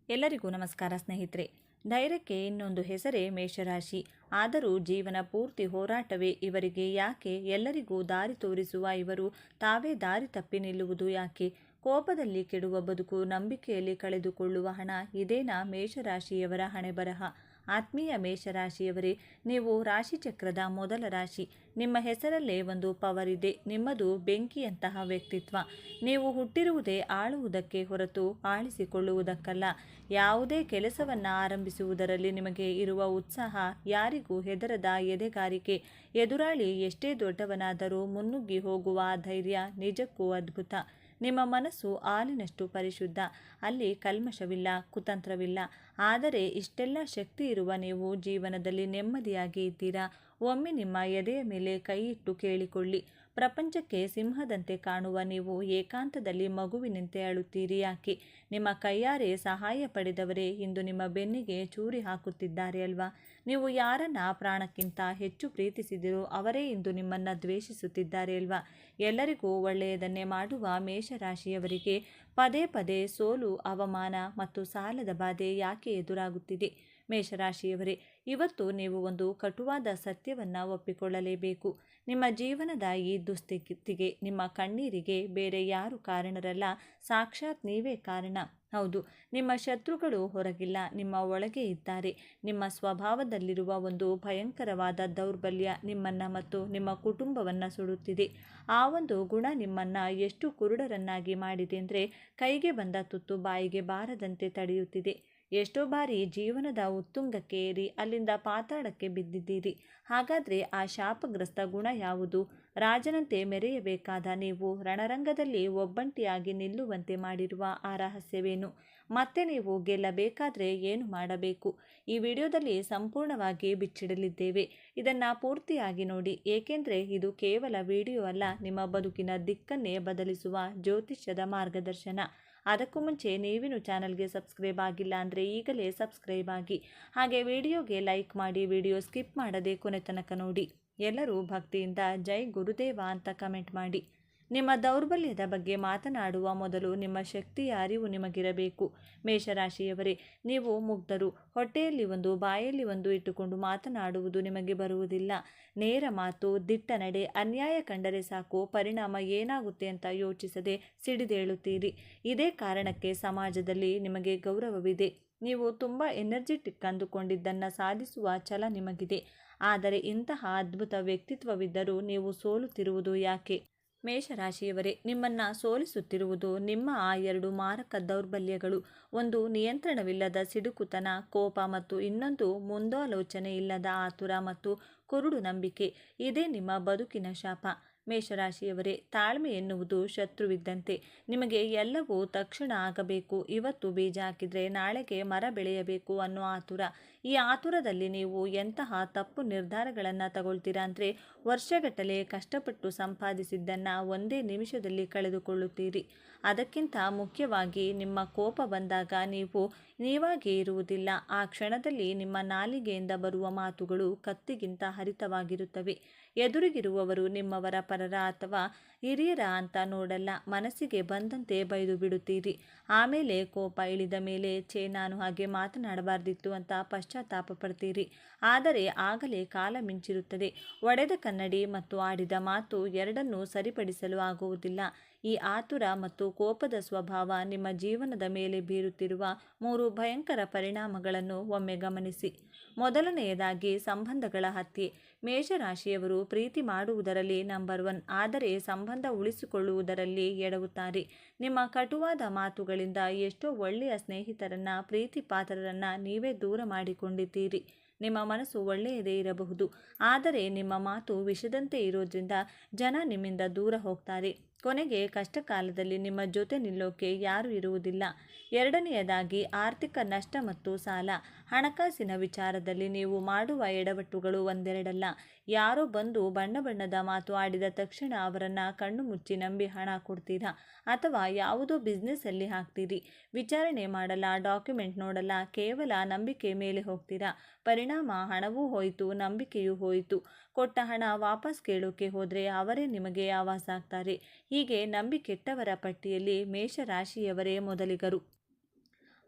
ಎಲ್ಲರಿಗೂ ನಮಸ್ಕಾರ ಸ್ನೇಹಿತರೆ. ಧೈರ್ಯಕ್ಕೆ ಇನ್ನೊಂದು ಹೆಸರೇ ಮೇಷರಾಶಿ. ಆದರೂ ಜೀವನ ಪೂರ್ತಿ ಹೋರಾಟವೇ ಇವರಿಗೆ ಯಾಕೆ? ಎಲ್ಲರಿಗೂ ದಾರಿ ತೋರಿಸುವ ಇವರು ತಾವೇ ದಾರಿ ತಪ್ಪಿ ನಿಲ್ಲುವುದು ಯಾಕೆ? ಕೋಪದಲ್ಲಿ ಕೆಡುವ ಬದುಕು, ನಂಬಿಕೆಯಲ್ಲಿ ಕಳೆದುಕೊಳ್ಳುವ ಹಣ, ಇದೇನಾ ಮೇಷರಾಶಿಯವರ ಹಣೆಬರಹ? ಆತ್ಮೀಯ ಮೇಷರಾಶಿಯವರೇ, ನೀವು ರಾಶಿಚಕ್ರದ ಮೊದಲ ರಾಶಿ. ನಿಮ್ಮ ಹೆಸರಲ್ಲೇ ಒಂದು ಪವರ್ ಇದೆ. ನಿಮ್ಮದು ಬೆಂಕಿಯಂತಹ ವ್ಯಕ್ತಿತ್ವ. ನೀವು ಹುಟ್ಟಿರುವುದೇ ಆಳುವುದಕ್ಕೆ ಹೊರತು ಆಳಿಸಿಕೊಳ್ಳುವುದಕ್ಕಲ್ಲ. ಯಾವುದೇ ಕೆಲಸವನ್ನು ಆರಂಭಿಸುವುದರಲ್ಲಿ ನಿಮಗೆ ಇರುವ ಉತ್ಸಾಹ, ಯಾರಿಗೂ ಹೆದರದ ಎದೆಗಾರಿಕೆ, ಎದುರಾಳಿ ಎಷ್ಟೇ ದೊಡ್ಡವನಾದರೂ ಮುನ್ನುಗ್ಗಿ ಹೋಗುವ ಧೈರ್ಯ ನಿಜಕ್ಕೂ ಅದ್ಭುತ. ನಿಮ್ಮ ಮನಸ್ಸು ಹಾಲಿನಷ್ಟು ಪರಿಶುದ್ಧ. ಅಲ್ಲಿ ಕಲ್ಮಶವಿಲ್ಲ, ಕುತಂತ್ರವಿಲ್ಲ. ಆದರೆ ಇಷ್ಟೆಲ್ಲ ಶಕ್ತಿ ಇರುವ ನೀವು ಜೀವನದಲ್ಲಿ ನೆಮ್ಮದಿಯಾಗಿ ಇದ್ದೀರಾ? ಒಮ್ಮೆ ನಿಮ್ಮ ಎದೆಯ ಮೇಲೆ ಕೈ ಇಟ್ಟು ಕೇಳಿಕೊಳ್ಳಿ. ಪ್ರಪಂಚಕ್ಕೆ ಸಿಂಹದಂತೆ ಕಾಣುವ ನೀವು ಏಕಾಂತದಲ್ಲಿ ಮಗುವಿನಂತೆ ಅಳುತ್ತೀರಿ ಯಾಕೆ? ನಿಮ್ಮ ಕೈಯಾರೆ ಸಹಾಯ ಪಡೆದವರೇ ಇಂದು ನಿಮ್ಮ ಬೆನ್ನಿಗೆ ಚೂರಿ ಹಾಕುತ್ತಿದ್ದಾರೆ ಅಲ್ವಾ? ನೀವು ಯಾರನ್ನ ಪ್ರಾಣಕ್ಕಿಂತ ಹೆಚ್ಚು ಪ್ರೀತಿಸಿದಿರೋ ಅವರೇ ಇಂದು ನಿಮ್ಮನ್ನು ದ್ವೇಷಿಸುತ್ತಿದ್ದಾರೆ ಅಲ್ವಾ? ಎಲ್ಲರಿಗೂ ಒಳ್ಳೆಯದನ್ನೇ ಮಾಡುವ ಮೇಷರಾಶಿಯವರಿಗೆ ಪದೇ ಪದೇ ಸೋಲು, ಅವಮಾನ ಮತ್ತು ಸಾಲದ ಬಾಧೆ ಯಾಕೆ ಎದುರಾಗುತ್ತಿದೆ? ಮೇಷರಾಶಿಯವರೇ, ಇವತ್ತು ನೀವು ಒಂದು ಕಟುವಾದ ಸತ್ಯವನ್ನು ಒಪ್ಪಿಕೊಳ್ಳಲೇಬೇಕು. ನಿಮ್ಮ ಜೀವನದ ಈ ದುಸ್ಥಿತಿಗೆ, ನಿಮ್ಮ ಕಣ್ಣೀರಿಗೆ ಬೇರೆ ಯಾರು ಕಾರಣರಲ್ಲ, ಸಾಕ್ಷಾತ್ ನೀವೇ ಕಾರಣ. ಹೌದು, ನಿಮ್ಮ ಶತ್ರುಗಳು ಹೊರಗಿಲ್ಲ, ನಿಮ್ಮ ಒಳಗೆ ಇದ್ದಾರೆ. ನಿಮ್ಮ ಸ್ವಭಾವದಲ್ಲಿರುವ ಒಂದು ಭಯಂಕರವಾದ ದೌರ್ಬಲ್ಯ ನಿಮ್ಮನ್ನು ಮತ್ತು ನಿಮ್ಮ ಕುಟುಂಬವನ್ನು ಸುಡುತ್ತಿದೆ. ಆ ಒಂದು ಗುಣ ನಿಮ್ಮನ್ನು ಎಷ್ಟು ಕುರುಡರನ್ನಾಗಿ ಮಾಡಿದೆ ಅಂದರೆ, ಕೈಗೆ ಬಂದ ತುತ್ತು ಬಾಯಿಗೆ ಬಾರದಂತೆ ತಡೆಯುತ್ತಿದೆ. ಎಷ್ಟೋ ಬಾರಿ ಜೀವನದ ಉತ್ತುಂಗಕ್ಕೆ ಏರಿ ಅಲ್ಲಿಂದ ಪಾತಾಳಕ್ಕೆ ಬಿದ್ದಿದ್ದೀರಿ. ಹಾಗಾದರೆ ಆ ಶಾಪಗ್ರಸ್ತ ಗುಣ ಯಾವುದು? ರಾಜನಂತೆ ಮೆರೆಯಬೇಕಾದ ನೀವು ರಣರಂಗದಲ್ಲಿ ಒಬ್ಬಂಟಿಯಾಗಿ ನಿಲ್ಲುವಂತೆ ಮಾಡಿರುವ ಆ ರಹಸ್ಯವೇನು? ಮತ್ತೆ ನೀವು ಗೆಲ್ಲಬೇಕಾದ್ರೆ ಏನು ಮಾಡಬೇಕು? ಈ ವಿಡಿಯೋದಲ್ಲಿ ಸಂಪೂರ್ಣವಾಗಿ ಬಿಚ್ಚಿಡಲಿದ್ದೇವೆ. ಇದನ್ನು ಪೂರ್ತಿಯಾಗಿ ನೋಡಿ, ಏಕೆಂದರೆ ಇದು ಕೇವಲ ವಿಡಿಯೋ ಅಲ್ಲ, ನಿಮ್ಮ ಬದುಕಿನ ದಿಕ್ಕನ್ನೇ ಬದಲಿಸುವ ಜ್ಯೋತಿಷ್ಯದ ಮಾರ್ಗದರ್ಶನ. ಅದಕ್ಕೂ ಮುಂಚೆ ನೀವಿನ್ನು ಚಾನಲ್ಗೆ ಸಬ್ಸ್ಕ್ರೈಬ್ ಆಗಿಲ್ಲ ಅಂದರೆ ಈಗಲೇ ಸಬ್ಸ್ಕ್ರೈಬ್ ಆಗಿ, ಹಾಗೆ ವಿಡಿಯೋಗೆ ಲೈಕ್ ಮಾಡಿ, ವಿಡಿಯೋ ಸ್ಕಿಪ್ ಮಾಡದೆ ಕೊನೆ ತನಕ ನೋಡಿ. ಎಲ್ಲರೂ ಭಕ್ತಿಯಿಂದ ಜೈ ಗುರುದೇವ ಅಂತ ಕಮೆಂಟ್ ಮಾಡಿ. ನಿಮ್ಮ ದೌರ್ಬಲ್ಯದ ಬಗ್ಗೆ ಮಾತನಾಡುವ ಮೊದಲು ನಿಮ್ಮ ಶಕ್ತಿಯ ಅರಿವು ನಿಮಗಿರಬೇಕು. ಮೇಷರಾಶಿಯವರೇ, ನೀವು ಮುಗ್ಧರು. ಹೊಟ್ಟೆಯಲ್ಲಿ ಒಂದು ಬಾಯಲ್ಲಿ ಒಂದು ಇಟ್ಟುಕೊಂಡು ಮಾತನಾಡುವುದು ನಿಮಗೆ ಬರುವುದಿಲ್ಲ. ನೇರ ಮಾತು, ದಿಟ್ಟ ನಡೆ, ಅನ್ಯಾಯ ಕಂಡರೆ ಸಾಕು ಪರಿಣಾಮ ಏನಾಗುತ್ತೆ ಅಂತ ಯೋಚಿಸದೆ ಸಿಡಿದೇಳುತ್ತೀರಿ. ಇದೇ ಕಾರಣಕ್ಕೆ ಸಮಾಜದಲ್ಲಿ ನಿಮಗೆ ಗೌರವವಿದೆ. ನೀವು ತುಂಬ ಎನರ್ಜೆಟಿಕ್ ಅಂದುಕೊಂಡಿದ್ದನ್ನು ಸಾಧಿಸುವ ಛಲ ನಿಮಗಿದೆ. ಆದರೆ ಇಂತಹ ಅದ್ಭುತ ವ್ಯಕ್ತಿತ್ವವಿದ್ದರೂ ನೀವು ಸೋಲುತ್ತಿರುವುದು ಯಾಕೆ? ಮೇಷರಾಶಿಯವರೇ, ನಿಮ್ಮನ್ನು ಸೋಲಿಸುತ್ತಿರುವುದು ನಿಮ್ಮ ಆ ಎರಡು ಮಾರಕ ದೌರ್ಬಲ್ಯಗಳು. ಒಂದು ನಿಯಂತ್ರಣವಿಲ್ಲದ ಸಿಡುಕುತನ, ಕೋಪ, ಮತ್ತು ಇನ್ನೊಂದು ಮುಂದಾಲೋಚನೆ ಇಲ್ಲದ ಆತುರ ಮತ್ತು ಕುರುಡು ನಂಬಿಕೆ. ಇದೇ ನಿಮ್ಮ ಬದುಕಿನ ಶಾಪ. ಮೇಷರಾಶಿಯವರೇ, ತಾಳ್ಮೆ ಎನ್ನುವುದು ಶತ್ರುವಿದ್ದಂತೆ. ನಿಮಗೆ ಎಲ್ಲವೂ ತಕ್ಷಣ ಆಗಬೇಕು, ಇವತ್ತು ಬೀಜ ಹಾಕಿದರೆ ನಾಳೆಗೆ ಮರ ಬೆಳೆಯಬೇಕು ಅನ್ನೋ ಆತುರ. ಈ ಆತುರದಲ್ಲಿ ನೀವು ಎಂತಹ ತಪ್ಪು ನಿರ್ಧಾರಗಳನ್ನು ತಗೊಳ್ತೀರಾ ಅಂದರೆ, ವರ್ಷಗಟ್ಟಲೆ ಕಷ್ಟಪಟ್ಟು ಸಂಪಾದಿಸಿದ್ದನ್ನು ಒಂದೇ ನಿಮಿಷದಲ್ಲಿ ಕಳೆದುಕೊಳ್ಳುತ್ತೀರಿ. ಅದಕ್ಕಿಂತ ಮುಖ್ಯವಾಗಿ, ನಿಮ್ಮ ಕೋಪ ಬಂದಾಗ ನೀವು ನೀವಾಗಿ ಇರುವುದಿಲ್ಲ. ಆ ಕ್ಷಣದಲ್ಲಿ ನಿಮ್ಮ ನಾಲಿಗೆಯಿಂದ ಬರುವ ಮಾತುಗಳು ಕತ್ತಿಗಿಂತ ಹರಿತವಾಗಿರುತ್ತವೆ. ಎದುರಿಗಿರುವವರು ನಿಮ್ಮವರ, ಪರರ ಅಥವಾ ಹಿರಿಯರ ಅಂತ ನೋಡಲ್ಲ, ಮನಸ್ಸಿಗೆ ಬಂದಂತೆ ಬೈದು ಬಿಡುತ್ತೀರಿ. ಆಮೇಲೆ ಕೋಪ ಇಳಿದ ಮೇಲೆ ನಾನು ಹಾಗೆ ಮಾತನಾಡಬಾರ್ದಿತ್ತು ಅಂತ ಪಶ್ಚಾತ್ತಾಪ ಪಡ್ತೀರಿ. ಆದರೆ ಆಗಲೇ ಕಾಲ ಮಿಂಚಿರುತ್ತದೆ. ಒಡೆದ ಕನ್ನಡಿ ಮತ್ತು ಆಡಿದ ಮಾತು ಎರಡನ್ನೂ ಸರಿಪಡಿಸಲು ಆಗುವುದಿಲ್ಲ. ಈ ಆತುರ ಮತ್ತು ಕೋಪದ ಸ್ವಭಾವ ನಿಮ್ಮ ಜೀವನದ ಮೇಲೆ ಬೀರುತ್ತಿರುವ 3 ಭಯಂಕರ ಪರಿಣಾಮಗಳನ್ನು ಒಮ್ಮೆ ಗಮನಿಸಿ. ಮೊದಲನೆಯದಾಗಿ, ಸಂಬಂಧಗಳ ಹತ್ಯೆ. ಮೇಷರಾಶಿಯವರು ಪ್ರೀತಿ ಮಾಡುವುದರಲ್ಲಿ ನಂಬರ್ 1, ಆದರೆ ಸಂಬಂಧ ಉಳಿಸಿಕೊಳ್ಳುವುದರಲ್ಲಿ ಎಡವುತ್ತಾರೆ. ನಿಮ್ಮ ಕಟುವಾದ ಮಾತುಗಳಿಂದ ಎಷ್ಟೋ ಒಳ್ಳೆಯ ಸ್ನೇಹಿತರನ್ನ, ಪ್ರೀತಿ ಪಾತ್ರರನ್ನ ನೀವೇ ದೂರ ಮಾಡಿಕೊಂಡಿದ್ದೀರಿ. ನಿಮ್ಮ ಮನಸ್ಸು ಒಳ್ಳೆಯದೇ ಇರಬಹುದು, ಆದರೆ ನಿಮ್ಮ ಮಾತು ವಿಷದಂತೆ ಇರೋದ್ರಿಂದ ಜನ ನಿಮ್ಮಿಂದ ದೂರ ಹೋಗ್ತಾರೆ. ಕೊನೆಗೆ ಕಷ್ಟ ಕಾಲದಲ್ಲಿ ನಿಮ್ಮ ಜೊತೆ ನಿಲ್ಲೋಕೆ ಯಾರೂ ಇರುವುದಿಲ್ಲ. ಎರಡನೆಯದಾಗಿ, ಆರ್ಥಿಕ ನಷ್ಟ ಮತ್ತು ಸಾಲ. ಹಣಕಾಸಿನ ವಿಚಾರದಲ್ಲಿ ನೀವು ಮಾಡುವ ಎಡವಟ್ಟುಗಳು ಒಂದೆರಡಲ್ಲ. ಯಾರೋ ಬಂದು ಬಣ್ಣ ಬಣ್ಣದ ಮಾತು ಆಡಿದ ತಕ್ಷಣ ಅವರನ್ನು ಕಣ್ಣು ಮುಚ್ಚಿ ನಂಬಿ ಹಣ ಕೊಡ್ತೀರಾ, ಅಥವಾ ಯಾವುದೋ ಬಿಸ್ನೆಸ್ಸಲ್ಲಿ ಹಾಕ್ತೀರಿ. ವಿಚಾರಣೆ ಮಾಡಲ್ಲ, ಡಾಕ್ಯುಮೆಂಟ್ ನೋಡಲ್ಲ, ಕೇವಲ ನಂಬಿಕೆ ಮೇಲೆ ಹೋಗ್ತೀರಾ. ಪರಿಣಾಮ ಹಣವೂ ಹೋಯಿತು, ನಂಬಿಕೆಯೂ ಹೋಯಿತು. ಕೊಟ್ಟ ಹಣ ವಾಪಸ್ ಕೇಳೋಕೆ ಹೋದರೆ ಅವರೇ ನಿಮಗೆ ಆವಾಸ ಆಗ್ತಾರೆ. ಹೀಗೆ ನಂಬಿ ಕೆಟ್ಟವರ ಪಟ್ಟಿಯಲ್ಲಿ ಮೇಷರಾಶಿಯವರೇ ಮೊದಲಿಗರು.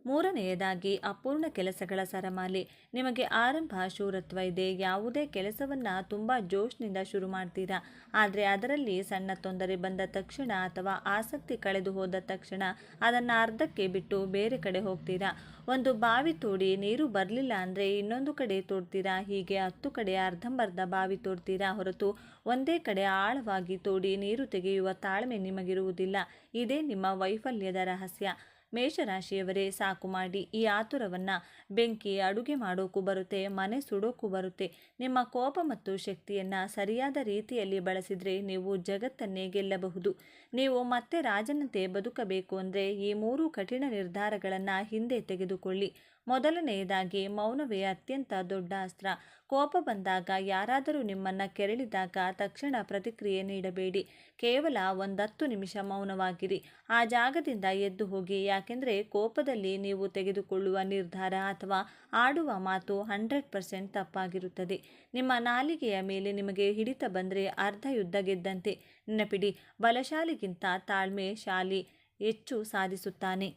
ಮೂರನೆಯದಾಗಿ ಅಪೂರ್ಣ ಕೆಲಸಗಳ ಸರಮಾಲೆ. ನಿಮಗೆ ಆರಂಭ ಶೂರತ್ವ ಇದೆ. ಯಾವುದೇ ಕೆಲಸವನ್ನು ತುಂಬ ಜೋಶ್ನಿಂದ ಶುರು ಮಾಡ್ತೀರಾ, ಆದರೆ ಅದರಲ್ಲಿ ಸಣ್ಣ ತೊಂದರೆ ಬಂದ ತಕ್ಷಣ ಅಥವಾ ಆಸಕ್ತಿ ಕಳೆದು ಹೋದ ತಕ್ಷಣ ಅದನ್ನು ಅರ್ಧಕ್ಕೆ ಬಿಟ್ಟು ಬೇರೆ ಕಡೆ ಹೋಗ್ತೀರಾ. ಒಂದು ಬಾವಿ ತೋಡಿ ನೀರು ಬರಲಿಲ್ಲ ಅಂದರೆ ಇನ್ನೊಂದು ಕಡೆ ತೋಡ್ತೀರಾ. ಹೀಗೆ 10 ಕಡೆ ಅರ್ಧಂಬರ್ಧ ಬಾವಿ ತೋಡ್ತೀರಾ ಹೊರತು ಒಂದೇ ಕಡೆ ಆಳವಾಗಿ ತೋಡಿ ನೀರು ತೆಗೆಯುವ ತಾಳ್ಮೆ ನಿಮಗಿರುವುದಿಲ್ಲ. ಇದೇ ನಿಮ್ಮ ವೈಫಲ್ಯದ ರಹಸ್ಯ. ಮೇಷರಾಶಿಯವರೇ, ಸಾಕು ಮಾಡಿ ಈ ಆತುರವನ್ನು. ಬೆಂಕಿ ಅಡುಗೆ ಮಾಡೋಕ್ಕೂ ಬರುತ್ತೆ, ಮನೆ ಸುಡೋಕ್ಕೂ ಬರುತ್ತೆ. ನಿಮ್ಮ ಕೋಪ ಮತ್ತು ಶಕ್ತಿಯನ್ನು ಸರಿಯಾದ ರೀತಿಯಲ್ಲಿ ಬಳಸಿದರೆ ನೀವು ಜಗತ್ತನ್ನೇ ಗೆಲ್ಲಬಹುದು. ನೀವು ಮತ್ತೆ ರಾಜನಂತೆ ಬದುಕಬೇಕು ಅಂದರೆ ಈ 3 ಕಠಿಣ ನಿರ್ಧಾರಗಳನ್ನು ಹಿಂದೆ ತೆಗೆದುಕೊಳ್ಳಿ. ಮೊದಲನೆಯದಾಗಿ, ಮೌನವೇ ಅತ್ಯಂತ ದೊಡ್ಡ ಅಸ್ತ್ರ. ಕೋಪ ಬಂದಾಗ, ಯಾರಾದರೂ ನಿಮ್ಮನ್ನು ಕೆರಳಿದಾಗ ತಕ್ಷಣ ಪ್ರತಿಕ್ರಿಯೆ ನೀಡಬೇಡಿ. ಕೇವಲ 10 ನಿಮಿಷ ಮೌನವಾಗಿರಿ. ಆ ಜಾಗದಿಂದ ಎದ್ದು ಹೋಗಿ. ಯಾಕೆಂದರೆ ಕೋಪದಲ್ಲಿ ನೀವು ತೆಗೆದುಕೊಳ್ಳುವ ನಿರ್ಧಾರ ಅಥವಾ ಆಡುವ ಮಾತು 100% ತಪ್ಪಾಗಿರುತ್ತದೆ. ನಿಮ್ಮ ನಾಲಿಗೆಯ ಮೇಲೆ ನಿಮಗೆ ಹಿಡಿತ ಬಂದರೆ ಅರ್ಧ ಯುದ್ಧ ಗೆದ್ದಂತೆ. ನೆನಪಿಡಿ, ಬಲಶಾಲಿಗಿಂತ ತಾಳ್ಮೆಶಾಲಿ ಹೆಚ್ಚು ಸಾಧಿಸುತ್ತಾನೆ.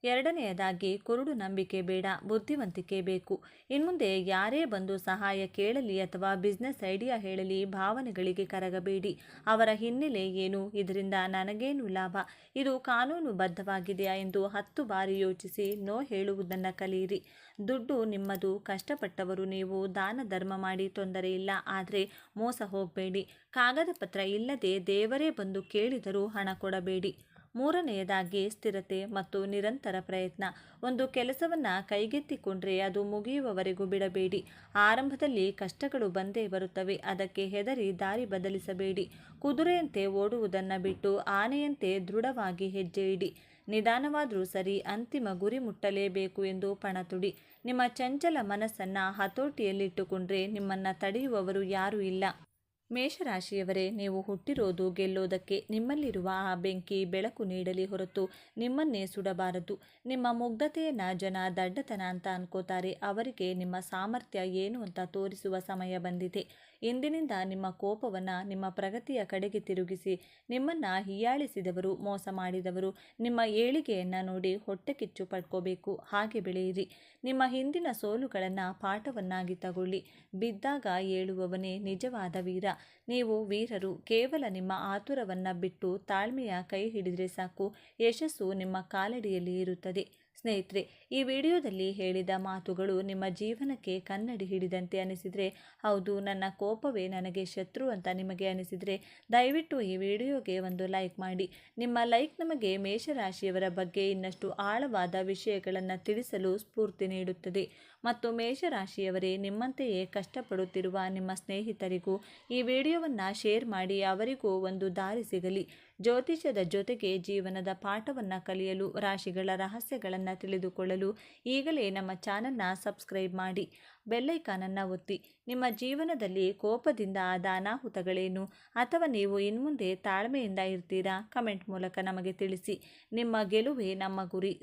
ಎರಡನೆಯದಾಗಿ, ಕುರುಡು ನಂಬಿಕೆ ಬೇಡ, ಬುದ್ಧಿವಂತಿಕೆ ಬೇಕು. ಇನ್ಮುಂದೆ ಯಾರೇ ಬಂದು ಸಹಾಯ ಕೇಳಲಿ ಅಥವಾ ಬಿಸ್ನೆಸ್ ಐಡಿಯಾ ಹೇಳಲಿ, ಭಾವನೆಗಳಿಗೆ ಕರಗಬೇಡಿ. ಅವರ ಹಿನ್ನೆಲೆ ಏನು, ಇದರಿಂದ ನನಗೇನು ಲಾಭ, ಇದು ಕಾನೂನುಬದ್ಧವಾಗಿದೆಯಾ ಎಂದು 10 ಬಾರಿ ಯೋಚಿಸಿ ನೋ ಹೇಳುವುದನ್ನು ಕಲಿಯಿರಿ. ದುಡ್ಡು ನಿಮ್ಮದು, ಕಷ್ಟಪಟ್ಟವರು ನೀವು. ದಾನ ಧರ್ಮ ಮಾಡಿ ತೊಂದರೆ ಇಲ್ಲ, ಆದರೆ ಮೋಸ ಹೋಗಬೇಡಿ. ಕಾಗದ ಪತ್ರ ಇಲ್ಲದೆ ದೇವರೇ ಬಂದು ಕೇಳಿದರೂ ಹಣ ಕೊಡಬೇಡಿ. ಮೂರನೆಯದಾಗಿ, ಸ್ಥಿರತೆ ಮತ್ತು ನಿರಂತರ ಪ್ರಯತ್ನ. ಒಂದು ಕೆಲಸವನ್ನು ಕೈಗೆತ್ತಿಕೊಂಡ್ರೆ ಅದು ಮುಗಿಯುವವರೆಗೂ ಬಿಡಬೇಡಿ. ಆರಂಭದಲ್ಲಿ ಕಷ್ಟಗಳು ಬಂದೇ ಬರುತ್ತವೆ, ಅದಕ್ಕೆ ಹೆದರಿ ದಾರಿ ಬದಲಿಸಬೇಡಿ. ಕುದುರೆಯಂತೆ ಓಡುವುದನ್ನು ಬಿಟ್ಟು ಆನೆಯಂತೆ ದೃಢವಾಗಿ ಹೆಜ್ಜೆ ಇಡಿ. ನಿಧಾನವಾದರೂ ಸರಿ, ಅಂತಿಮ ಗುರಿ ಮುಟ್ಟಲೇಬೇಕು ಎಂದು ಪಣ ತೊಡಿ. ನಿಮ್ಮ ಚಂಚಲ ಮನಸ್ಸನ್ನು ಹತೋಟಿಯಲ್ಲಿಟ್ಟುಕೊಂಡ್ರೆ ನಿಮ್ಮನ್ನು ತಡೆಯುವವರು ಯಾರೂ ಇಲ್ಲ. ಮೇಷರಾಶಿಯವರೇ, ನೀವು ಹುಟ್ಟಿರೋದು ಗೆಲ್ಲೋದಕ್ಕೆ. ನಿಮ್ಮಲ್ಲಿರುವ ಆ ಬೆಂಕಿ ಬೆಳಕು ನೀಡಲಿ ಹೊರತು ನಿಮ್ಮನ್ನೇ ಸುಡಬಾರದು. ನಿಮ್ಮ ಮುಗ್ಧತೆಯನ್ನು ಜನ ದಡ್ಡತನ ಅಂತ ಅನ್ಕೋತಾರೆ. ಅವರಿಗೆ ನಿಮ್ಮ ಸಾಮರ್ಥ್ಯ ಏನು ಅಂತ ತೋರಿಸುವ ಸಮಯ ಬಂದಿದೆ. ಇಂದಿನಿಂದ ನಿಮ್ಮ ಕೋಪವನ್ನು ನಿಮ್ಮ ಪ್ರಗತಿಯ ಕಡೆಗೆ ತಿರುಗಿಸಿ. ನಿಮ್ಮನ್ನು ಹೀಯಾಳಿಸಿದವರು, ಮೋಸ ಮಾಡಿದವರು ನಿಮ್ಮ ಏಳಿಗೆಯನ್ನು ನೋಡಿ ಹೊಟ್ಟೆ ಕಿಚ್ಚು ಪಡ್ಕೋಬೇಕು. ಹಾಗೆ ಬೆಳೆಯಿರಿ. ನಿಮ್ಮ ಹಿಂದಿನ ಸೋಲುಗಳನ್ನು ಪಾಠವನ್ನಾಗಿ ತಗೊಳ್ಳಿ. ಬಿದ್ದಾಗ ಏಳುವವನೇ ನಿಜವಾದ ವೀರ. ನೀವು ವೀರರು. ಕೇವಲ ನಿಮ್ಮ ಆತುರವನ್ನು ಬಿಟ್ಟು ತಾಳ್ಮೆಯ ಕೈ ಹಿಡಿದರೆ ಸಾಕು. ಯಶಸ್ಸು ನಿಮ್ಮ ಕಾಲಡಿಯಲ್ಲಿ ಇರುತ್ತದೆ. ಸ್ನೇಹಿತರೆ, ಈ ವಿಡಿಯೋದಲ್ಲಿ ಹೇಳಿದ ಮಾತುಗಳು ನಿಮ್ಮ ಜೀವನಕ್ಕೆ ಕನ್ನಡಿ ಹಿಡಿದಂತೆ ಅನಿಸಿದರೆ, ಹೌದು ನನ್ನ ಕೋಪವೇ ನನಗೆ ಶತ್ರು ಅಂತ ನಿಮಗೆ ಅನಿಸಿದರೆ, ದಯವಿಟ್ಟು ಈ ವಿಡಿಯೋಗೆ ಒಂದು ಲೈಕ್ ಮಾಡಿ. ನಿಮ್ಮ ಲೈಕ್ ನಮಗೆ ಮೇಷರಾಶಿಯವರ ಬಗ್ಗೆ ಇನ್ನಷ್ಟು ಆಳವಾದ ವಿಷಯಗಳನ್ನು ತಿಳಿಸಲು ಸ್ಫೂರ್ತಿ ನೀಡುತ್ತದೆ. ಮತ್ತು ಮೇಷರಾಶಿಯವರೇ, ನಿಮ್ಮಂತೆಯೇ ಕಷ್ಟಪಡುತ್ತಿರುವ ನಿಮ್ಮ ಸ್ನೇಹಿತರಿಗೂ ಈ ವಿಡಿಯೋವನ್ನು ಶೇರ್ ಮಾಡಿ. ಅವರಿಗೂ ಒಂದು ದಾರಿ ಸಿಗಲಿ. ಜ್ಯೋತಿಷ್ಯದ ಜೊತೆಗೆ ಜೀವನದ ಪಾಠವನ್ನು ಕಲಿಯಲು, ರಾಶಿಗಳ ರಹಸ್ಯಗಳನ್ನು ತಿಳಿದುಕೊಳ್ಳಲು ಈಗಲೇ ನಮ್ಮ ಚಾನಲ್ನ ಸಬ್ಸ್ಕ್ರೈಬ್ ಮಾಡಿ, ಬೆಲ್ಲೈಕಾನನ್ನು ಒತ್ತಿ. ನಿಮ್ಮ ಜೀವನದಲ್ಲಿ ಕೋಪದಿಂದ ಆದ ಅನಾಹುತಗಳೇನು, ಅಥವಾ ನೀವು ಇನ್ಮುಂದೆ ತಾಳ್ಮೆಯಿಂದ ಇರ್ತೀರಾ? ಕಮೆಂಟ್ ಮೂಲಕ ನಮಗೆ ತಿಳಿಸಿ. ನಿಮ್ಮ ಗೆಲುವೇ ನಮ್ಮ ಗುರಿ.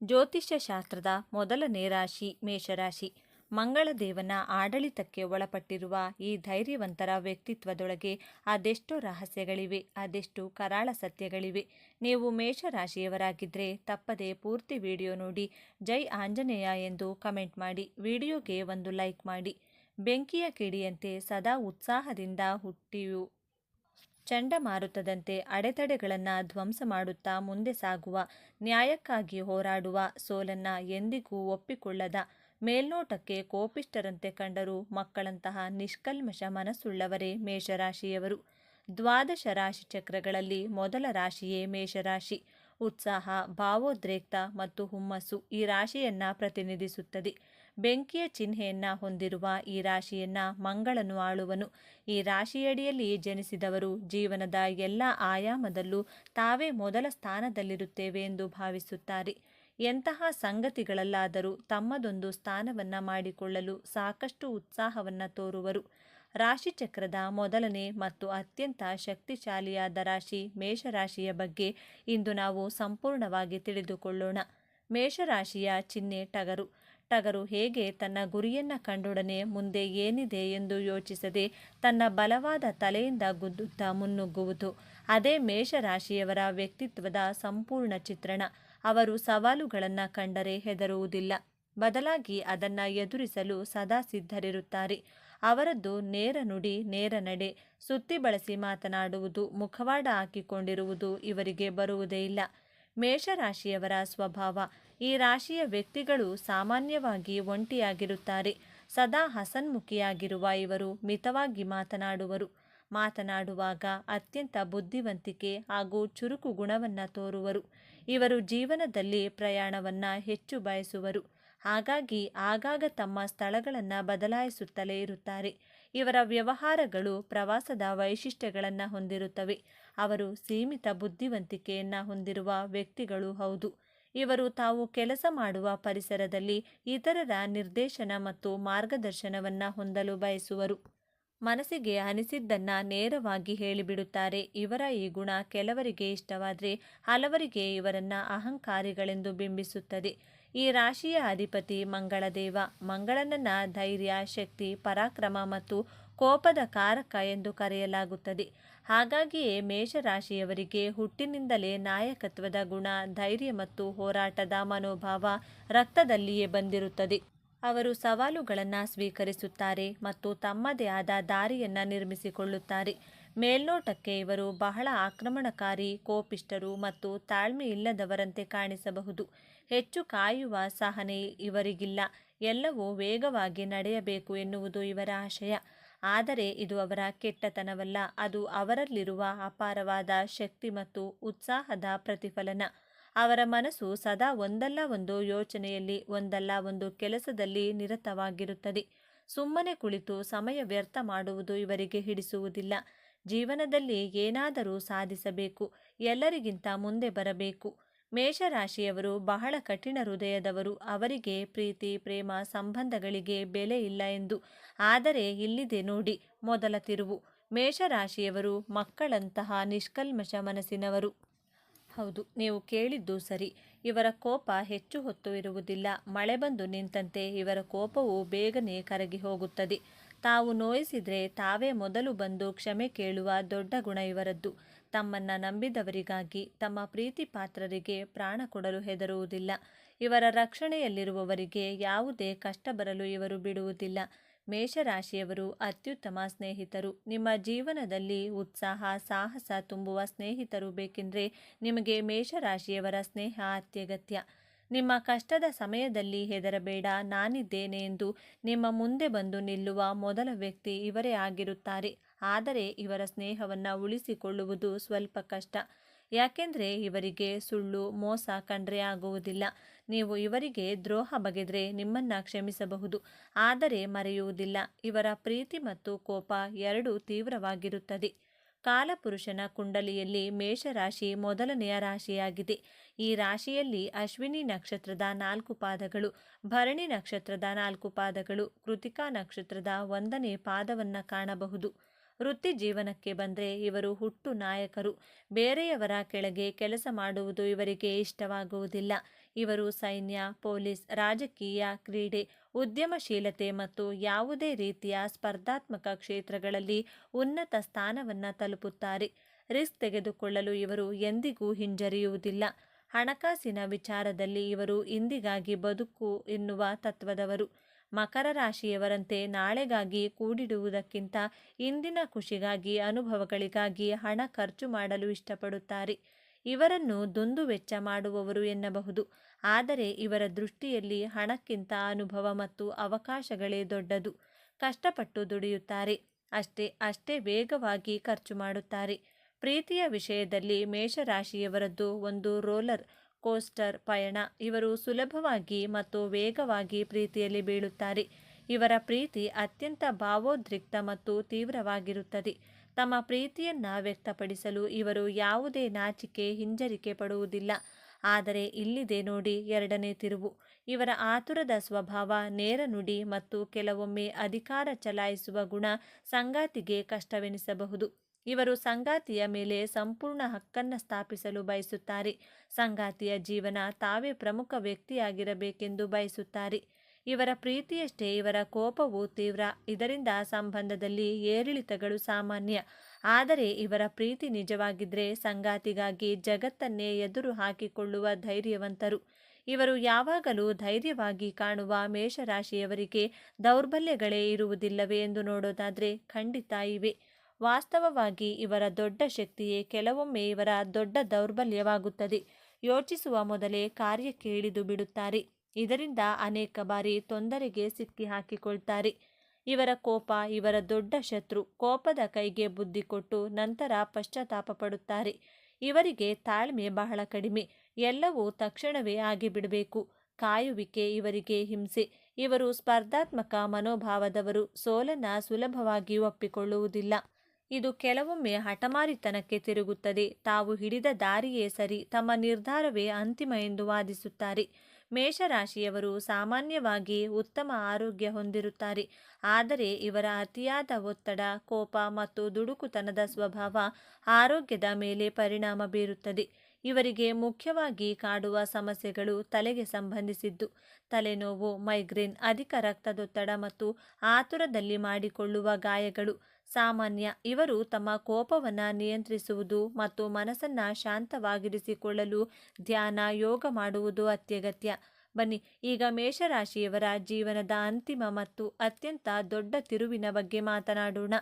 ಜ್ಯೋತಿಷ್ಯ ಶಾಸ್ತ್ರದ ಮೊದಲನೇ ರಾಶಿ ಮೇಷರಾಶಿ. ಮಂಗಳದೇವನ ಆಡಳಿತಕ್ಕೆ ಒಳಪಟ್ಟಿರುವ ಈ ಧೈರ್ಯವಂತರ ವ್ಯಕ್ತಿತ್ವದೊಳಗೆ ಅದೆಷ್ಟೋ ರಹಸ್ಯಗಳಿವೆ, ಅದೆಷ್ಟು ಕರಾಳ ಸತ್ಯಗಳಿವೆ. ನೀವು ಮೇಷರಾಶಿಯವರಾಗಿದ್ದರೆ ತಪ್ಪದೆ ಪೂರ್ತಿ ವಿಡಿಯೋ ನೋಡಿ ಜೈ ಆಂಜನೇಯ ಎಂದು ಕಮೆಂಟ್ ಮಾಡಿ. ವಿಡಿಯೋಗೆ ಒಂದು ಲೈಕ್ ಮಾಡಿ. ಬೆಂಕಿಯ ಕಿಡಿಯಂತೆ ಸದಾ ಉತ್ಸಾಹದಿಂದ ಹುಟ್ಟಿಯು ಚಂಡಮಾರುತದಂತೆ ಅಡೆತಡೆಗಳನ್ನು ಧ್ವಂಸ ಮಾಡುತ್ತಾ ಮುಂದೆ ಸಾಗುವ, ನ್ಯಾಯಕ್ಕಾಗಿ ಹೋರಾಡುವ, ಸೋಲನ್ನು ಎಂದಿಗೂ ಒಪ್ಪಿಕೊಳ್ಳದ, ಮೇಲ್ನೋಟಕ್ಕೆ ಕೋಪಿಷ್ಠರಂತೆ ಕಂಡರೂ ಮಕ್ಕಳಂತಹ ನಿಷ್ಕಲ್ಮಶ ಮನಸ್ಸುಳ್ಳವರೇ ಮೇಷರಾಶಿಯವರು. 12 ರಾಶಿ ಚಕ್ರಗಳಲ್ಲಿ ಮೊದಲ ರಾಶಿಯೇ ಮೇಷರಾಶಿ. ಉತ್ಸಾಹ, ಭಾವೋದ್ರೇಕ್ತ ಮತ್ತು ಹುಮ್ಮಸ್ಸು ಈ ರಾಶಿಯನ್ನು ಪ್ರತಿನಿಧಿಸುತ್ತದೆ. ಬೆಂಕಿಯ ಚಿಹ್ನೆಯನ್ನು ಹೊಂದಿರುವ ಈ ರಾಶಿಯನ್ನು ಮಂಗಳನು ಆಳುವನು. ಈ ರಾಶಿಯಡಿಯಲ್ಲಿ ಜನಿಸಿದವರು ಜೀವನದ ಎಲ್ಲ ಆಯಾಮದಲ್ಲೂ ತಾವೇ ಮೊದಲ ಸ್ಥಾನದಲ್ಲಿರುತ್ತೇವೆ ಎಂದು ಭಾವಿಸುತ್ತಾರೆ. ಎಂತಹ ಸಂಗತಿಗಳಲ್ಲಾದರೂ ತಮ್ಮದೊಂದು ಸ್ಥಾನವನ್ನು ಮಾಡಿಕೊಳ್ಳಲು ಸಾಕಷ್ಟು ಉತ್ಸಾಹವನ್ನು ತೋರುವರು. ರಾಶಿಚಕ್ರದ ಮೊದಲನೇ ಮತ್ತು ಅತ್ಯಂತ ಶಕ್ತಿಶಾಲಿಯಾದ ರಾಶಿ ಮೇಷರಾಶಿಯ ಬಗ್ಗೆ ಇಂದು ನಾವು ಸಂಪೂರ್ಣವಾಗಿ ತಿಳಿದುಕೊಳ್ಳೋಣ. ಮೇಷರಾಶಿಯ ಚಿಹ್ನೆ ಟಗರು. ಟಗರು ಹೇಗೆ ತನ್ನ ಗುರಿಯನ್ನು ಕಂಡೊಡನೆ ಮುಂದೆ ಏನಿದೆ ಎಂದು ಯೋಚಿಸದೆ ತನ್ನ ಬಲವಾದ ತಲೆಯಿಂದ ಗುದ್ದುತ್ತಾ ಮುನ್ನುಗ್ಗುವುದು, ಅದೇ ಮೇಷರಾಶಿಯವರ ವ್ಯಕ್ತಿತ್ವದ ಸಂಪೂರ್ಣ ಚಿತ್ರಣ. ಅವರು ಸವಾಲುಗಳನ್ನು ಕಂಡರೆ ಹೆದರುವುದಿಲ್ಲ, ಬದಲಾಗಿ ಅದನ್ನು ಎದುರಿಸಲು ಸದಾ ಸಿದ್ಧರಿರುತ್ತಾರೆ. ಅವರದ್ದು ನೇರ ನುಡಿ, ನೇರ ನಡೆ, ಸುತ್ತಿ ಬಳಸಿ ಮಾತನಾಡುವುದು, ಮುಖವಾಡ ಹಾಕಿಕೊಂಡಿರುವುದು ಇವರಿಗೆ ಬರುವುದೇ ಇಲ್ಲ. ಮೇಷರಾಶಿಯವರ ಸ್ವಭಾವ. ಈ ರಾಶಿಯ ವ್ಯಕ್ತಿಗಳು ಸಾಮಾನ್ಯವಾಗಿ ಒಂಟಿಯಾಗಿರುತ್ತಾರೆ. ಸದಾ ಹಸನ್ಮುಖಿಯಾಗಿರುವ ಇವರು ಮಿತವಾಗಿ ಮಾತನಾಡುವರು. ಮಾತನಾಡುವಾಗ ಅತ್ಯಂತ ಬುದ್ಧಿವಂತಿಕೆ ಹಾಗೂ ಚುರುಕು ಗುಣವನ್ನು ತೋರುವರು. ಇವರು ಜೀವನದಲ್ಲಿ ಪ್ರಯಾಣವನ್ನು ಹೆಚ್ಚು ಬಯಸುವರು. ಹಾಗಾಗಿ ಆಗಾಗ ತಮ್ಮ ಸ್ಥಳಗಳನ್ನು ಬದಲಾಯಿಸುತ್ತಲೇ ಇರುತ್ತಾರೆ. ಇವರ ವ್ಯವಹಾರಗಳು ಪ್ರವಾಸದ ವೈಶಿಷ್ಟ್ಯಗಳನ್ನು ಹೊಂದಿರುತ್ತವೆ. ಅವರು ಸೀಮಿತ ಬುದ್ಧಿವಂತಿಕೆಯನ್ನು ಹೊಂದಿರುವ ವ್ಯಕ್ತಿಗಳು ಹೌದು. ಇವರು ತಾವು ಕೆಲಸ ಮಾಡುವ ಪರಿಸರದಲ್ಲಿ ಇತರರ ನಿರ್ದೇಶನ ಮತ್ತು ಮಾರ್ಗದರ್ಶನವನ್ನು ಹೊಂದಲು ಬಯಸುವರು. ಮನಸ್ಸಿಗೆ ಅನಿಸಿದ್ದನ್ನ ನೇರವಾಗಿ ಹೇಳಿಬಿಡುತ್ತಾರೆ. ಇವರ ಈ ಗುಣ ಕೆಲವರಿಗೆ ಇಷ್ಟವಾದರೆ ಹಲವರಿಗೆ ಇವರನ್ನ ಅಹಂಕಾರಿಗಳೆಂದು ಬಿಂಬಿಸುತ್ತದೆ. ಈ ರಾಶಿಯ ಅಧಿಪತಿ ಮಂಗಳದೇವ. ಮಂಗಳನನ್ನ ಧೈರ್ಯ, ಶಕ್ತಿ, ಪರಾಕ್ರಮ ಮತ್ತು ಕೋಪದ ಕಾರಕ ಎಂದು ಕರೆಯಲಾಗುತ್ತದೆ. ಹಾಗಾಗಿಯೇ ಮೇಷರಾಶಿಯವರಿಗೆ ಹುಟ್ಟಿನಿಂದಲೇ ನಾಯಕತ್ವದ ಗುಣ, ಧೈರ್ಯ ಮತ್ತು ಹೋರಾಟದ ಮನೋಭಾವ ರಕ್ತದಲ್ಲಿಯೇ ಬಂದಿರುತ್ತದೆ. ಅವರು ಸವಾಲುಗಳನ್ನು ಸ್ವೀಕರಿಸುತ್ತಾರೆ ಮತ್ತು ತಮ್ಮದೇ ಆದ ದಾರಿಯನ್ನು ನಿರ್ಮಿಸಿಕೊಳ್ಳುತ್ತಾರೆ. ಮೇಲ್ನೋಟಕ್ಕೆ ಇವರು ಬಹಳ ಆಕ್ರಮಣಕಾರಿ, ಕೋಪಿಷ್ಠರು ಮತ್ತು ತಾಳ್ಮೆ ಇಲ್ಲದವರಂತೆ ಕಾಣಿಸಬಹುದು. ಹೆಚ್ಚು ಕಾಯುವ ಸಹನೆ ಇವರಿಗಿಲ್ಲ. ಎಲ್ಲವೂ ವೇಗವಾಗಿ ನಡೆಯಬೇಕು ಎನ್ನುವುದು ಇವರ ಆಶಯ. ಆದರೆ ಇದು ಅವರ ಕೆಟ್ಟತನವಲ್ಲ, ಅದು ಅವರಲ್ಲಿರುವ ಅಪಾರವಾದ ಶಕ್ತಿ ಮತ್ತು ಉತ್ಸಾಹದ ಪ್ರತಿಫಲನ. ಅವರ ಮನಸ್ಸು ಸದಾ ಒಂದಲ್ಲ ಒಂದು ಯೋಚನೆಯಲ್ಲಿ, ಒಂದಲ್ಲ ಒಂದು ಕೆಲಸದಲ್ಲಿ ನಿರತವಾಗಿರುತ್ತದೆ. ಸುಮ್ಮನೆ ಕುಳಿತು ಸಮಯ ವ್ಯರ್ಥ ಮಾಡುವುದು ಇವರಿಗೆ ಹಿಡಿಸುವುದಿಲ್ಲ. ಜೀವನದಲ್ಲಿ ಏನಾದರೂ ಸಾಧಿಸಬೇಕು, ಎಲ್ಲರಿಗಿಂತ ಮುಂದೆ ಬರಬೇಕು. ಮೇಷರಾಶಿಯವರು ಬಹಳ ಕಠಿಣ ಹೃದಯದವರು. ಅವರಿಗೆ ಪ್ರೀತಿ, ಪ್ರೇಮ, ಸಂಬಂಧಗಳಿಗೆ ಬೆಲೆ ಇಲ್ಲ ಎಂದು. ಆದರೆ ಇಲ್ಲಿದೆ ನೋಡಿ ಮೊದಲ ತಿರುವು. ಮೇಷರಾಶಿಯವರು ಮಕ್ಕಳಂತಹ ನಿಷ್ಕಲ್ಮಶ ಮನಸ್ಸಿನವರು. ಹೌದು, ನೀವು ಕೇಳಿದ್ದು ಸರಿ. ಇವರ ಕೋಪ ಹೆಚ್ಚು ಹೊತ್ತು ಇರುವುದಿಲ್ಲ. ಮಳೆ ಬಂದು ನಿಂತಂತೆ ಇವರ ಕೋಪವು ಬೇಗನೆ ಕರಗಿ ಹೋಗುತ್ತದೆ. ತಾವು ನೋಯಿಸಿದ್ರೆ ತಾವೇ ಮೊದಲು ಬಂದು ಕ್ಷಮೆ ಕೇಳುವ ದೊಡ್ಡ ಗುಣ ಇವರದ್ದು. ತಮ್ಮನ್ನ ನಂಬಿದವರಿಗಾಗಿ, ತಮ್ಮ ಪ್ರೀತಿ ಪಾತ್ರರಿಗೆ ಪ್ರಾಣ ಕೊಡಲು ಹೆದರುವುದಿಲ್ಲ. ಇವರ ರಕ್ಷಣೆಯಲ್ಲಿರುವವರಿಗೆ ಯಾವುದೇ ಕಷ್ಟ ಬರಲು ಇವರು ಬಿಡುವುದಿಲ್ಲ. ಮೇಷರಾಶಿಯವರು ಅತ್ಯುತ್ತಮ ಸ್ನೇಹಿತರು. ನಿಮ್ಮ ಜೀವನದಲ್ಲಿ ಉತ್ಸಾಹ, ಸಾಹಸ ತುಂಬುವ ಸ್ನೇಹಿತರು ಬೇಕೆಂದರೆ ನಿಮಗೆ ಮೇಷರಾಶಿಯವರ ಸ್ನೇಹ ಅತ್ಯಗತ್ಯ. ನಿಮ್ಮ ಕಷ್ಟದ ಸಮಯದಲ್ಲಿ ಹೆದರಬೇಡ, ನಾನಿದ್ದೇನೆ ಎಂದು ನಿಮ್ಮ ಮುಂದೆ ಬಂದು ನಿಲ್ಲುವ ಮೊದಲ ವ್ಯಕ್ತಿ ಇವರೇ ಆಗಿರುತ್ತಾರೆ. ಆದರೆ ಇವರ ಸ್ನೇಹವನ್ನು ಉಳಿಸಿಕೊಳ್ಳುವುದು ಸ್ವಲ್ಪ ಕಷ್ಟ. ಯಾಕೆಂದರೆ ಇವರಿಗೆ ಸುಳ್ಳು, ಮೋಸ ಕಂಡ್ರೆ ಆಗುವುದಿಲ್ಲ. ನೀವು ಇವರಿಗೆ ದ್ರೋಹ ಬಗೆದ್ರೆ ನಿಮ್ಮನ್ನು ಕ್ಷಮಿಸಬಹುದು, ಆದರೆ ಮರೆಯುವುದಿಲ್ಲ. ಇವರ ಪ್ರೀತಿ ಮತ್ತು ಕೋಪ ಎರಡೂ ತೀವ್ರವಾಗಿರುತ್ತದೆ. ಕಾಲಪುರುಷನ ಕುಂಡಲಿಯಲ್ಲಿ ಮೇಷರಾಶಿ ಮೊದಲನೆಯ ರಾಶಿಯಾಗಿದೆ. ಈ ರಾಶಿಯಲ್ಲಿ ಅಶ್ವಿನಿ ನಕ್ಷತ್ರದ 4 ಪಾದಗಳು, ಭರಣಿ ನಕ್ಷತ್ರದ 4 ಪಾದಗಳು, ಕೃತಿಕಾ ನಕ್ಷತ್ರದ 1ನೇ ಪಾದವನ್ನು ಕಾಣಬಹುದು. ವೃತ್ತಿ ಜೀವನಕ್ಕೆ ಬಂದರೆ ಇವರು ಹುಟ್ಟು ನಾಯಕರು. ಬೇರೆಯವರ ಕೆಳಗೆ ಕೆಲಸ ಮಾಡುವುದು ಇವರಿಗೆ ಇಷ್ಟವಾಗುವುದಿಲ್ಲ. ಇವರು ಸೈನ್ಯ, ಪೊಲೀಸ್, ರಾಜಕೀಯ, ಕ್ರೀಡೆ, ಉದ್ಯಮಶೀಲತೆ ಮತ್ತು ಯಾವುದೇ ರೀತಿಯ ಸ್ಪರ್ಧಾತ್ಮಕ ಕ್ಷೇತ್ರಗಳಲ್ಲಿ ಉನ್ನತ ಸ್ಥಾನವನ್ನು ತಲುಪುತ್ತಾರೆ. ರಿಸ್ಕ್ ತೆಗೆದುಕೊಳ್ಳಲು ಇವರು ಎಂದಿಗೂ ಹಿಂಜರಿಯುವುದಿಲ್ಲ. ಹಣಕಾಸಿನ ವಿಚಾರದಲ್ಲಿ ಇವರು ಇಂದಿಗಾಗಿ ಬದುಕು ಎನ್ನುವ ತತ್ವದವರು. ಮಕರ ರಾಶಿಯವರಂತೆ ನಾಳೆಗಾಗಿ ಕೂಡಿಡುವುದಕ್ಕಿಂತ ಇಂದಿನ ಖುಷಿಗಾಗಿ, ಅನುಭವಗಳಿಗಾಗಿ ಹಣ ಖರ್ಚು ಮಾಡಲು ಇಷ್ಟಪಡುತ್ತಾರೆ. ಇವರನ್ನು ದುಂದು ವೆಚ್ಚ ಮಾಡುವವರು ಎನ್ನಬಹುದು. ಆದರೆ ಇವರ ದೃಷ್ಟಿಯಲ್ಲಿ ಹಣಕ್ಕಿಂತ ಅನುಭವ ಮತ್ತು ಅವಕಾಶಗಳೇ ದೊಡ್ಡದು. ಕಷ್ಟಪಟ್ಟು ದುಡಿಯುತ್ತಾರೆ, ಅಷ್ಟೇ ವೇಗವಾಗಿ ಖರ್ಚು ಮಾಡುತ್ತಾರೆ. ಪ್ರೀತಿಯ ವಿಷಯದಲ್ಲಿ ಮೇಷರಾಶಿಯವರದ್ದು ಒಂದು ರೋಲರ್ ಕೋಸ್ಟರ್ ಪಯಣ. ಇವರು ಸುಲಭವಾಗಿ ಮತ್ತು ವೇಗವಾಗಿ ಪ್ರೀತಿಯಲ್ಲಿ ಬೀಳುತ್ತಾರೆ. ಇವರ ಪ್ರೀತಿ ಅತ್ಯಂತ ಭಾವೋದ್ರಿಕ್ತ ಮತ್ತು ತೀವ್ರವಾಗಿರುತ್ತದೆ. ತಮ್ಮ ಪ್ರೀತಿಯನ್ನು ವ್ಯಕ್ತಪಡಿಸಲು ಇವರು ಯಾವುದೇ ನಾಚಿಕೆ, ಹಿಂಜರಿಕೆ ಪಡುವುದಿಲ್ಲ. ಆದರೆ ಇಲ್ಲಿದೆ ನೋಡಿ ಎರಡನೇ ತಿರುವು. ಇವರ ಆತುರದ ಸ್ವಭಾವ, ನೇರ ನುಡಿ ಮತ್ತು ಕೆಲವೊಮ್ಮೆ ಅಧಿಕಾರ ಚಲಾಯಿಸುವ ಗುಣ ಸಂಗಾತಿಗೆ ಕಷ್ಟವೆನಿಸಬಹುದು. ಇವರು ಸಂಗಾತಿಯ ಮೇಲೆ ಸಂಪೂರ್ಣ ಹಕ್ಕನ್ನು ಸ್ಥಾಪಿಸಲು ಬಯಸುತ್ತಾರೆ. ಸಂಗಾತಿಯ ಜೀವನ ತಾವೇ ಪ್ರಮುಖ ವ್ಯಕ್ತಿಯಾಗಿರಬೇಕೆಂದು ಬಯಸುತ್ತಾರೆ. ಇವರ ಪ್ರೀತಿಯಷ್ಟೇ ಇವರ ಕೋಪವೂ ತೀವ್ರ. ಇದರಿಂದ ಸಂಬಂಧದಲ್ಲಿ ಏರಿಳಿತಗಳು ಸಾಮಾನ್ಯ. ಆದರೆ ಇವರ ಪ್ರೀತಿ ನಿಜವಾಗಿದ್ರೆ ಸಂಗಾತಿಗಾಗಿ ಜಗತ್ತನ್ನೇ ಎದುರು ಹಾಕಿಕೊಳ್ಳುವ ಧೈರ್ಯವಂತರು. ಇವರು ಯಾವಾಗಲೂ ಧೈರ್ಯವಾಗಿ ಕಾಣುವ ಮೇಷರಾಶಿಯವರಿಗೆ ದೌರ್ಬಲ್ಯಗಳೇ ಇರುವುದಿಲ್ಲವೇ ಎಂದು ನೋಡೋದಾದರೆ ಖಂಡಿತ ಇವೆ. ವಾಸ್ತವವಾಗಿ ಇವರ ದೊಡ್ಡ ಶಕ್ತಿಯೇ ಕೆಲವೊಮ್ಮೆ ಇವರ ದೊಡ್ಡ ದೌರ್ಬಲ್ಯವಾಗುತ್ತದೆ. ಯೋಚಿಸುವ ಮೊದಲೇ ಕಾರ್ಯಕ್ಕೆ ಇಳಿದು ಬಿಡುತ್ತಾರೆ. ಇದರಿಂದ ಅನೇಕ ಬಾರಿ ತೊಂದರೆಗೆ ಸಿಕ್ಕಿ ಹಾಕಿಕೊಳ್ತಾರೆ. ಇವರ ಕೋಪ ಇವರ ದೊಡ್ಡ ಶತ್ರು. ಕೋಪದ ಕೈಗೆ ಬುದ್ಧಿ ಕೊಟ್ಟು ನಂತರ ಪಶ್ಚಾತ್ತಾಪ ಪಡುತ್ತಾರೆ. ಇವರಿಗೆ ತಾಳ್ಮೆ ಬಹಳ ಕಡಿಮೆ. ಎಲ್ಲವೂ ತಕ್ಷಣವೇ ಆಗಿಬಿಡಬೇಕು. ಕಾಯುವಿಕೆ ಇವರಿಗೆ ಹಿಂಸೆ. ಇವರು ಸ್ಪರ್ಧಾತ್ಮಕ ಮನೋಭಾವದವರು. ಸೋಲನ್ನು ಸುಲಭವಾಗಿ ಒಪ್ಪಿಕೊಳ್ಳುವುದಿಲ್ಲ. ಇದು ಕೆಲವೊಮ್ಮೆ ಹಠಮಾರಿತನಕ್ಕೆ ತಿರುಗುತ್ತದೆ. ತಾವು ಹಿಡಿದ ದಾರಿಯೇ ಸರಿ, ತಮ್ಮ ನಿರ್ಧಾರವೇ ಅಂತಿಮ ಎಂದು ವಾದಿಸುತ್ತಾರೆ. ಮೇಷರಾಶಿಯವರು ಸಾಮಾನ್ಯವಾಗಿ ಉತ್ತಮ ಆರೋಗ್ಯ ಹೊಂದಿರುತ್ತಾರೆ. ಆದರೆ ಇವರ ಅತಿಯಾದ ಒತ್ತಡ, ಕೋಪ ಮತ್ತು ದುಡುಕುತನದ ಸ್ವಭಾವ ಆರೋಗ್ಯದ ಮೇಲೆ ಪರಿಣಾಮ ಬೀರುತ್ತದೆ. ಇವರಿಗೆ ಮುಖ್ಯವಾಗಿ ಕಾಡುವ ಸಮಸ್ಯೆಗಳು ತಲೆಗೆ ಸಂಬಂಧಿಸಿದ್ದು. ತಲೆನೋವು, ಮೈಗ್ರೇನ್, ಅಧಿಕ ರಕ್ತದೊತ್ತಡ ಮತ್ತು ಆತುರದಲ್ಲಿ ಮಾಡಿಕೊಳ್ಳುವ ಗಾಯಗಳು ಸಾಮಾನ್ಯ. ಇವರು ತಮ್ಮ ಕೋಪವನ್ನು ನಿಯಂತ್ರಿಸುವುದು ಮತ್ತು ಮನಸ್ಸನ್ನು ಶಾಂತವಾಗಿರಿಸಿಕೊಳ್ಳಲು ಧ್ಯಾನ, ಯೋಗ ಮಾಡುವುದು ಅತ್ಯಗತ್ಯ. ಬನ್ನಿ ಈಗ ಮೇಷರಾಶಿಯವರ ಜೀವನದ ಅಂತಿಮ ಮತ್ತು ಅತ್ಯಂತ ದೊಡ್ಡ ತಿರುವಿನ ಬಗ್ಗೆ ಮಾತನಾಡೋಣ.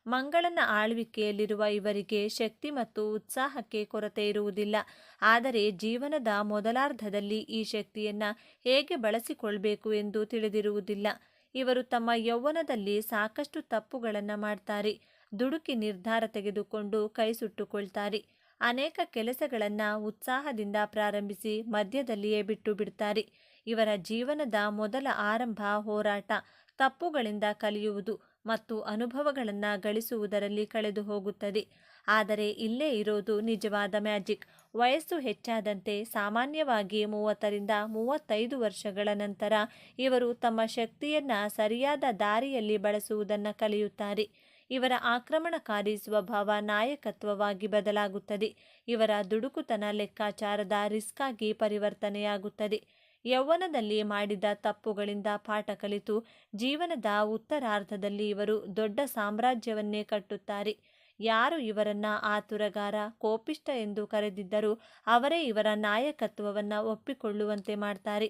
ಮಂಗಳನ ಆಳ್ವಿಕೆಯಲ್ಲಿರುವ ಇವರಿಗೆ ಶಕ್ತಿ ಮತ್ತು ಉತ್ಸಾಹಕ್ಕೆ ಕೊರತೆ ಇರುವುದಿಲ್ಲ. ಆದರೆ ಜೀವನದ ಮೊದಲಾರ್ಧದಲ್ಲಿ ಈ ಶಕ್ತಿಯನ್ನು ಹೇಗೆ ಬಳಸಿಕೊಳ್ಬೇಕು ಎಂದು ತಿಳಿದಿರುವುದಿಲ್ಲ. ಇವರು ತಮ್ಮ ಯೌವನದಲ್ಲಿ ಸಾಕಷ್ಟು ತಪ್ಪುಗಳನ್ನು ಮಾಡ್ತಾರೆ. ದುಡುಕಿ ನಿರ್ಧಾರ ತೆಗೆದುಕೊಂಡು ಕೈ ಸುಟ್ಟುಕೊಳ್ತಾರೆ. ಅನೇಕ ಕೆಲಸಗಳನ್ನು ಉತ್ಸಾಹದಿಂದ ಪ್ರಾರಂಭಿಸಿ ಮಧ್ಯದಲ್ಲಿಯೇ ಬಿಟ್ಟು ಬಿಡ್ತಾರೆ. ಇವರ ಜೀವನದ ಮೊದಲ ಆರಂಭ ಹೋರಾಟ, ತಪ್ಪುಗಳಿಂದ ಕಲಿಯುವುದು ಮತ್ತು ಅನುಭವಗಳನ್ನು ಗಳಿಸುವುದರಲ್ಲಿ ಕಳೆದು ಹೋಗುತ್ತದೆ. ಆದರೆ ಇಲ್ಲೇ ಇರೋದು ನಿಜವಾದ ಮ್ಯಾಜಿಕ್. ವಯಸ್ಸು ಹೆಚ್ಚಾದಂತೆ, ಸಾಮಾನ್ಯವಾಗಿ 30ರಿಂದ 35 ವರ್ಷಗಳ ನಂತರ ಇವರು ತಮ್ಮ ಶಕ್ತಿಯನ್ನು ಸರಿಯಾದ ದಾರಿಯಲ್ಲಿ ಬಳಸುವುದನ್ನು ಕಲಿಯುತ್ತಾರೆ. ಇವರ ಆಕ್ರಮಣಕಾರಿ ಸ್ವಭಾವ ನಾಯಕತ್ವವಾಗಿ ಬದಲಾಗುತ್ತದೆ. ಇವರ ದುಡುಕುತನ ಲೆಕ್ಕಾಚಾರದ ರಿಸ್ಕ್ ಆಗಿ ಪರಿವರ್ತನೆಯಾಗುತ್ತದೆ. ಯೌವನದಲ್ಲಿ ಮಾಡಿದ ತಪ್ಪುಗಳಿಂದ ಪಾಠ ಕಲಿತು ಜೀವನದ ಉತ್ತರಾರ್ಧದಲ್ಲಿ ಇವರು ದೊಡ್ಡ ಸಾಮ್ರಾಜ್ಯವನ್ನೇ ಕಟ್ಟುತ್ತಾರೆ. ಯಾರು ಇವರನ್ನ ಆತುರಗಾರ, ಕೋಪಿಷ್ಟ ಎಂದು ಕರೆದಿದ್ದರೂ ಅವರೇ ಇವರ ನಾಯಕತ್ವವನ್ನು ಒಪ್ಪಿಕೊಳ್ಳುವಂತೆ ಮಾಡ್ತಾರೆ.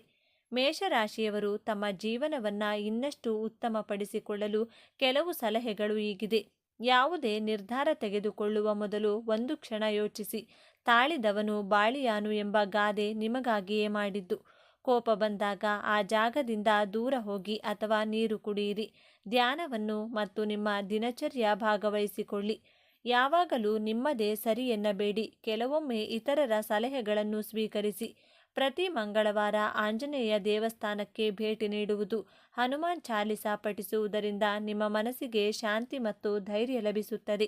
ಮೇಷರಾಶಿಯವರು ತಮ್ಮ ಜೀವನವನ್ನು ಇನ್ನಷ್ಟು ಉತ್ತಮಪಡಿಸಿಕೊಳ್ಳಲು ಕೆಲವು ಸಲಹೆಗಳು ಹೀಗಿದೆ. ಯಾವುದೇ ನಿರ್ಧಾರ ತೆಗೆದುಕೊಳ್ಳುವ ಮೊದಲು ಒಂದು ಕ್ಷಣ ಯೋಚಿಸಿ. ತಾಳಿದವನು ಬಾಳಿಯಾನು ಎಂಬ ಗಾದೆ ನಿಮಗಾಗಿಯೇ ಮಾಡಿದ್ದು. ಕೋಪ ಬಂದಾಗ ಆ ಜಾಗದಿಂದ ದೂರ ಹೋಗಿ ಅಥವಾ ನೀರು ಕುಡಿಯಿರಿ. ಧ್ಯಾನವನ್ನು ಮತ್ತು ನಿಮ್ಮ ದಿನಚರ್ಯ ಭಾಗವಹಿಸಿಕೊಳ್ಳಿ. ಯಾವಾಗಲೂ ನಿಮ್ಮದೇ ಸರಿ ಎನ್ನಬೇಡಿ. ಕೆಲವೊಮ್ಮೆ ಇತರರ ಸಲಹೆಗಳನ್ನು ಸ್ವೀಕರಿಸಿ. ಪ್ರತಿ ಮಂಗಳವಾರ ಆಂಜನೇಯ ದೇವಸ್ಥಾನಕ್ಕೆ ಭೇಟಿ ನೀಡುವುದು, ಹನುಮಾನ್ ಚಾಲಿಸಾ ಪಠಿಸುವುದರಿಂದ ನಿಮ್ಮ ಮನಸ್ಸಿಗೆ ಶಾಂತಿ ಮತ್ತು ಧೈರ್ಯ ಲಭಿಸುತ್ತದೆ.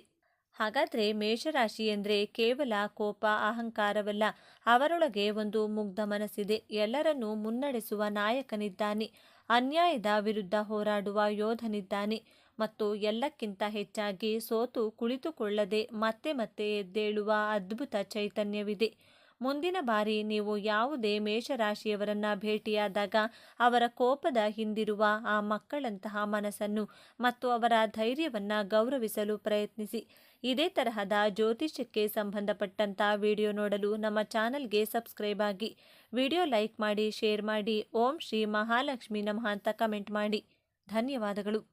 ಹಾಗಾದರೆ ಮೇಷರಾಶಿ ಎಂದರೆ ಕೇವಲ ಕೋಪ, ಅಹಂಕಾರವಲ್ಲ. ಅವರೊಳಗೆ ಒಂದು ಮುಗ್ಧ ಮನಸ್ಸಿದೆ. ಎಲ್ಲರನ್ನೂ ಮುನ್ನಡೆಸುವ ನಾಯಕನಿದ್ದಾನೆ. ಅನ್ಯಾಯದ ವಿರುದ್ಧ ಹೋರಾಡುವ ಯೋಧನಿದ್ದಾನೆ. ಮತ್ತು ಎಲ್ಲಕ್ಕಿಂತ ಹೆಚ್ಚಾಗಿ ಸೋತು ಕುಳಿತುಕೊಳ್ಳದೆ ಮತ್ತೆ ಮತ್ತೆ ಎದ್ದೇಳುವ ಅದ್ಭುತ ಚೈತನ್ಯವಿದೆ. ಮುಂದಿನ ಬಾರಿ ನೀವು ಯಾವುದೇ ಮೇಷರಾಶಿಯವರನ್ನ ಭೇಟಿಯಾದಾಗ ಅವರ ಕೋಪದ ಹಿಂದಿರುವ ಆ ಮಕ್ಕಳಂತಹ ಮನಸ್ಸನ್ನು ಮತ್ತು ಅವರ ಧೈರ್ಯವನ್ನು ಗೌರವಿಸಲು ಪ್ರಯತ್ನಿಸಿ. ಇದೇ ತರಹದ ಜ್ಯೋತಿಷ್ಯಕ್ಕೆ ಸಂಬಂಧಪಟ್ಟಂಥ ವಿಡಿಯೋ ನೋಡಲು ನಮ್ಮ ಚಾನಲ್ಗೆ ಸಬ್ಸ್ಕ್ರೈಬ್ ಆಗಿ. ವಿಡಿಯೋ ಲೈಕ್ ಮಾಡಿ, ಶೇರ್ ಮಾಡಿ. ಓಂ ಶ್ರೀ ಮಹಾಲಕ್ಷ್ಮಿ ನಮಃ ಅಂತ ಕಮೆಂಟ್ ಮಾಡಿ. ಧನ್ಯವಾದಗಳು.